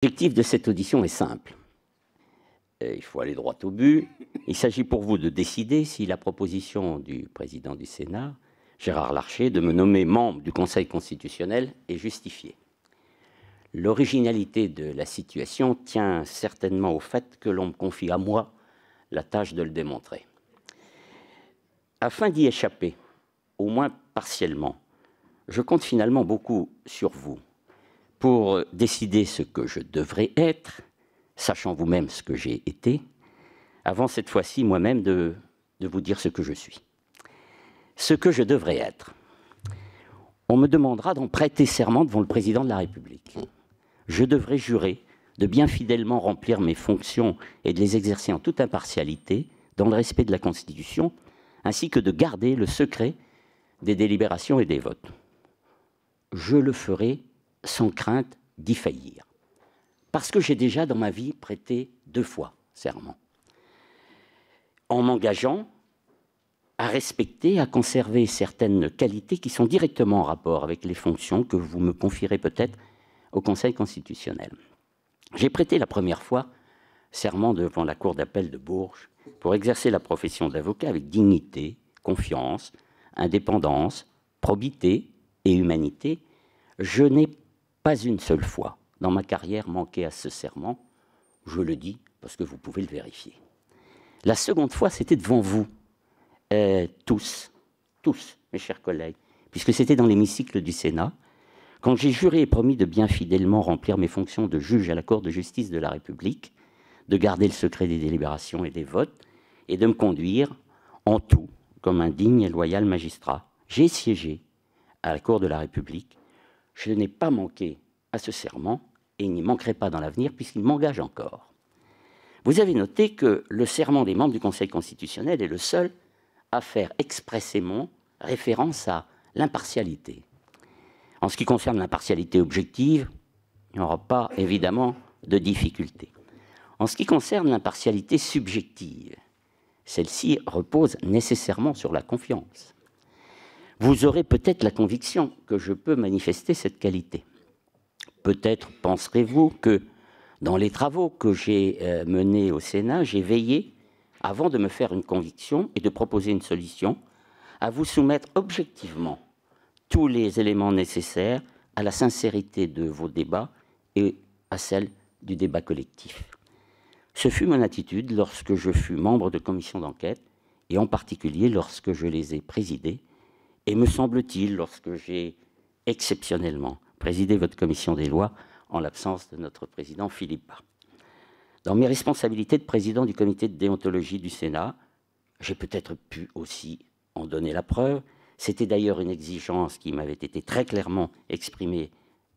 L'objectif de cette audition est simple. Il faut aller droit au but. Il s'agit pour vous de décider si la proposition du président du Sénat, Gérard Larcher, de me nommer membre du Conseil constitutionnel est justifiée. L'originalité de la situation tient certainement au fait que l'on me confie à moi la tâche de le démontrer. Afin d'y échapper, au moins partiellement, je compte finalement beaucoup sur vous pour décider ce que je devrais être, sachant vous-même ce que j'ai été, avant cette fois-ci moi-même de vous dire ce que je suis. Ce que je devrais être. On me demandera d'en prêter serment devant le président de la République. Je devrais jurer de bien fidèlement remplir mes fonctions et de les exercer en toute impartialité, dans le respect de la Constitution, ainsi que de garder le secret des délibérations et des votes. Je le ferai sans crainte d'y faillir, parce que j'ai déjà dans ma vie prêté 2 fois serment, en m'engageant à respecter, à conserver certaines qualités qui sont directement en rapport avec les fonctions que vous me confierez peut-être au Conseil constitutionnel. J'ai prêté la première fois serment devant la Cour d'appel de Bourges pour exercer la profession d'avocat avec dignité, confiance, indépendance, probité et humanité. Je n'ai pas une seule fois dans ma carrière manqué à ce serment, je le dis parce que vous pouvez le vérifier. La seconde fois, c'était devant vous, tous, mes chers collègues, puisque c'était dans l'hémicycle du Sénat, quand j'ai juré et promis de bien fidèlement remplir mes fonctions de juge à la Cour de justice de la République, de garder le secret des délibérations et des votes, et de me conduire en tout comme un digne et loyal magistrat. J'ai siégé à la Cour de la République. Je n'ai pas manqué à ce serment et il n'y manquerai pas dans l'avenir puisqu'il m'engage encore. Vous avez noté que le serment des membres du Conseil constitutionnel est le seul à faire expressément référence à l'impartialité. En ce qui concerne l'impartialité objective, il n'y aura pas évidemment de difficulté. En ce qui concerne l'impartialité subjective, celle-ci repose nécessairement sur la confiance. Vous aurez peut-être la conviction que je peux manifester cette qualité. Peut-être penserez-vous que dans les travaux que j'ai menés au Sénat, j'ai veillé, avant de me faire une conviction et de proposer une solution, à vous soumettre objectivement tous les éléments nécessaires à la sincérité de vos débats et à celle du débat collectif. Ce fut mon attitude lorsque je fus membre de commissions d'enquête, et en particulier lorsque je les ai présidées, et me semble-t-il lorsque j'ai exceptionnellement présidé votre commission des lois en l'absence de notre président Philippe Bas. Dans mes responsabilités de président du comité de déontologie du Sénat, j'ai peut-être pu aussi en donner la preuve. C'était d'ailleurs une exigence qui m'avait été très clairement exprimée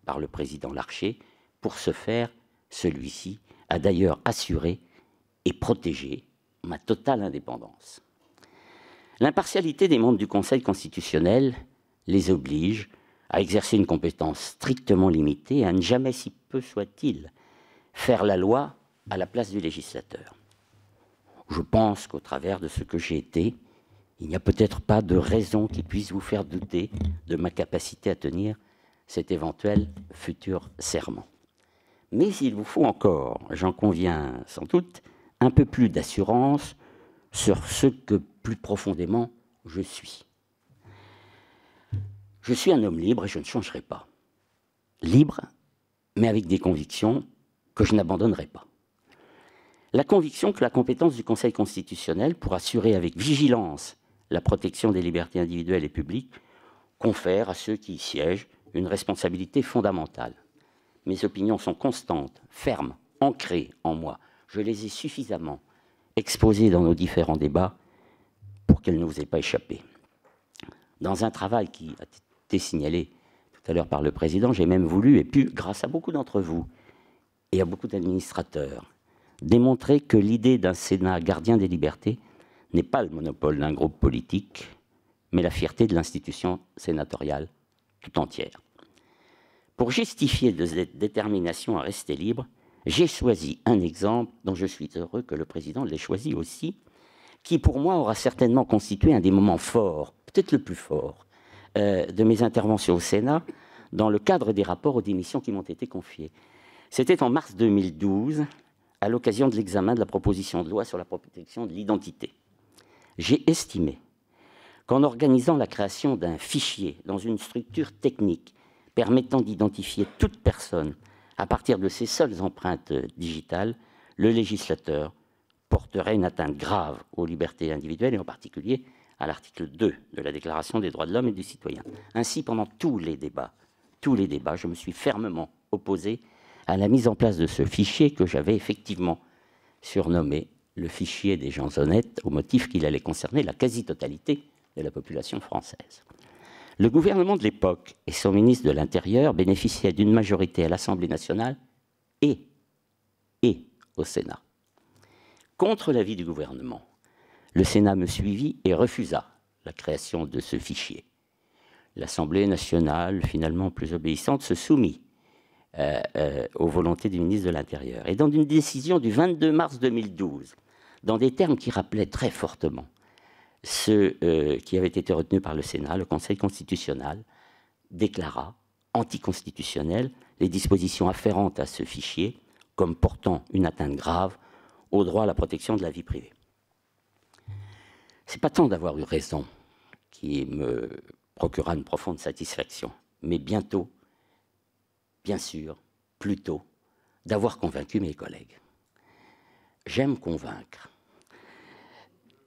par le président Larcher. Pour ce faire, celui-ci a d'ailleurs assuré et protégé ma totale indépendance. L'impartialité des membres du Conseil constitutionnel les oblige à exercer une compétence strictement limitée et à ne jamais, si peu soit-il, faire la loi à la place du législateur. Je pense qu'au travers de ce que j'ai été, il n'y a peut-être pas de raison qui puisse vous faire douter de ma capacité à tenir cet éventuel futur serment. Mais il vous faut encore, j'en conviens sans doute, un peu plus d'assurance sur ce que plus profondément je suis. Je suis un homme libre et je ne changerai pas. Libre, mais avec des convictions que je n'abandonnerai pas. La conviction que la compétence du Conseil constitutionnel pour assurer avec vigilance la protection des libertés individuelles et publiques confère à ceux qui y siègent une responsabilité fondamentale. Mes opinions sont constantes, fermes, ancrées en moi. Je les ai suffisamment exposées dans nos différents débats pour qu'elles ne vous aient pas échappé. Dans un travail qui a été signalé tout à l'heure par le président, j'ai même voulu et pu, grâce à beaucoup d'entre vous et à beaucoup d'administrateurs, démontrer que l'idée d'un Sénat gardien des libertés n'est pas le monopole d'un groupe politique, mais la fierté de l'institution sénatoriale tout entière. Pour justifier de cette détermination à rester libre, j'ai choisi un exemple dont je suis heureux que le président l'ait choisi aussi, qui pour moi aura certainement constitué un des moments forts, peut-être le plus fort, de mes interventions au Sénat, dans le cadre des rapports aux démissions qui m'ont été confiés. C'était en mars 2012, à l'occasion de l'examen de la proposition de loi sur la protection de l'identité. J'ai estimé qu'en organisant la création d'un fichier dans une structure technique permettant d'identifier toute personne à partir de ses seules empreintes digitales, le législateur porterait une atteinte grave aux libertés individuelles et en particulier à l'article 2 de la Déclaration des droits de l'homme et du citoyen. Ainsi, pendant tous les débats, je me suis fermement opposé à la mise en place de ce fichier que j'avais effectivement surnommé le fichier des gens honnêtes, au motif qu'il allait concerner la quasi-totalité de la population française. Le gouvernement de l'époque et son ministre de l'Intérieur bénéficiaient d'une majorité à l'Assemblée nationale et au Sénat. Contre l'avis du gouvernement, le Sénat me suivit et refusa la création de ce fichier. L'Assemblée nationale, finalement plus obéissante, se soumit aux volontés du ministre de l'Intérieur. Et dans une décision du 22 mars 2012, dans des termes qui rappelaient très fortement ceux qui avaient été retenus par le Sénat, le Conseil constitutionnel déclara anticonstitutionnelles les dispositions afférentes à ce fichier comme portant une atteinte grave au droit à la protection de la vie privée. Ce n'est pas tant d'avoir eu raison qui me procura une profonde satisfaction, mais bientôt, bien sûr, plutôt, d'avoir convaincu mes collègues. J'aime convaincre.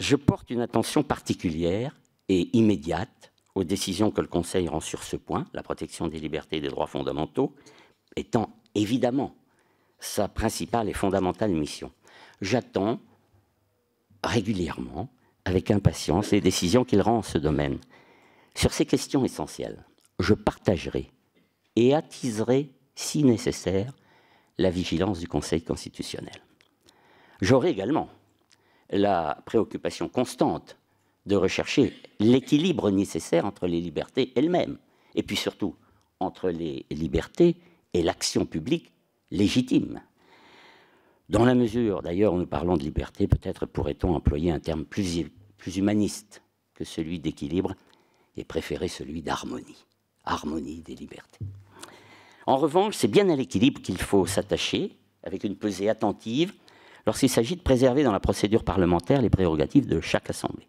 Je porte une attention particulière et immédiate aux décisions que le Conseil rend sur ce point, la protection des libertés et des droits fondamentaux, étant évidemment sa principale et fondamentale mission. J'attends régulièrement, avec impatience, les décisions qu'il rend en ce domaine. Sur ces questions essentielles, je partagerai et attiserai, si nécessaire, la vigilance du Conseil constitutionnel. J'aurai également la préoccupation constante de rechercher l'équilibre nécessaire entre les libertés elles-mêmes, et puis surtout entre les libertés et l'action publique légitime. Dans la mesure, d'ailleurs, où nous parlons de liberté, peut-être pourrait-on employer un terme plus humaniste que celui d'équilibre et préférer celui d'harmonie. Harmonie des libertés. En revanche, c'est bien à l'équilibre qu'il faut s'attacher, avec une pesée attentive, lorsqu'il s'agit de préserver dans la procédure parlementaire les prérogatives de chaque assemblée.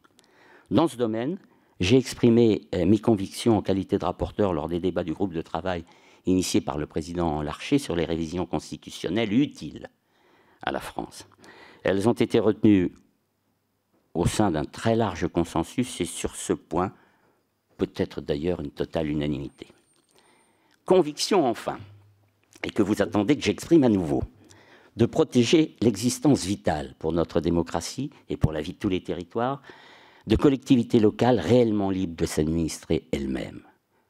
Dans ce domaine, j'ai exprimé mes convictions en qualité de rapporteur lors des débats du groupe de travail initié par le président Larcher sur les révisions constitutionnelles utiles à la France. Elles ont été retenues au sein d'un très large consensus et sur ce point, peut-être d'ailleurs une totale unanimité. Conviction enfin, et que vous attendez que j'exprime à nouveau, de protéger l'existence vitale pour notre démocratie et pour la vie de tous les territoires de collectivités locales réellement libres de s'administrer elles-mêmes.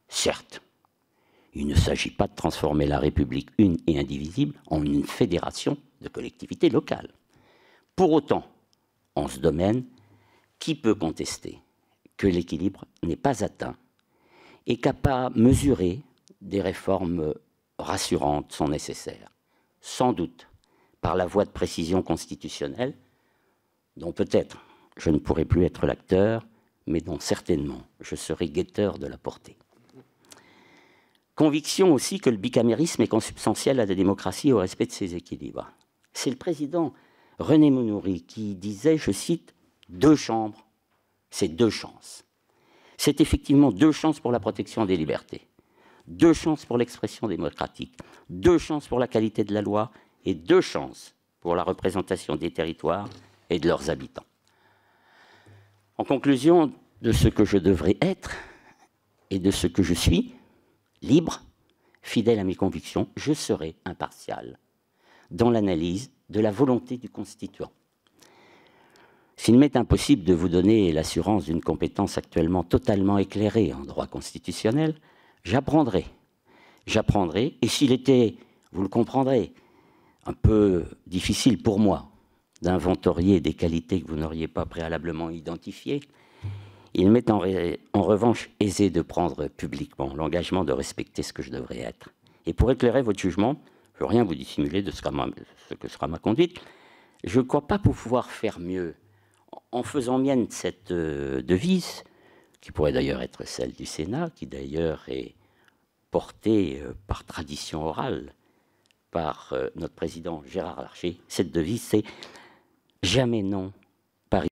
Certes, il ne s'agit pas de transformer la République une et indivisible en une fédération de collectivités locales. Pour autant, en ce domaine, qui peut contester que l'équilibre n'est pas atteint et qu'à pas mesurer des réformes rassurantes sont nécessaires, sans doute par la voie de précision constitutionnelle, dont peut-être je ne pourrai plus être l'acteur, mais dont certainement je serai guetteur de la portée. Conviction aussi que le bicamérisme est consubstantiel à la démocratie et au respect de ses équilibres. C'est le président René Mounoury qui disait, je cite, « deux chambres, c'est deux chances ». C'est effectivement deux chances pour la protection des libertés, deux chances pour l'expression démocratique, deux chances pour la qualité de la loi et deux chances pour la représentation des territoires et de leurs habitants. En conclusion de ce que je devrais être et de ce que je suis, libre, fidèle à mes convictions, je serai impartial dans l'analyse de la volonté du constituant. S'il m'est impossible de vous donner l'assurance d'une compétence actuellement totalement éclairée en droit constitutionnel, j'apprendrai, et s'il était, vous le comprendrez, un peu difficile pour moi d'inventorier des qualités que vous n'auriez pas préalablement identifiées, il m'est en revanche aisé de prendre publiquement l'engagement de respecter ce que je devrais être. Et pour éclairer votre jugement, je ne veux rien vous dissimuler de ce que sera ma conduite, je ne crois pas pouvoir faire mieux en faisant mienne cette devise, qui pourrait d'ailleurs être celle du Sénat, qui d'ailleurs est portée par tradition orale par notre président Gérard Larcher. Cette devise, c'est « Jamais non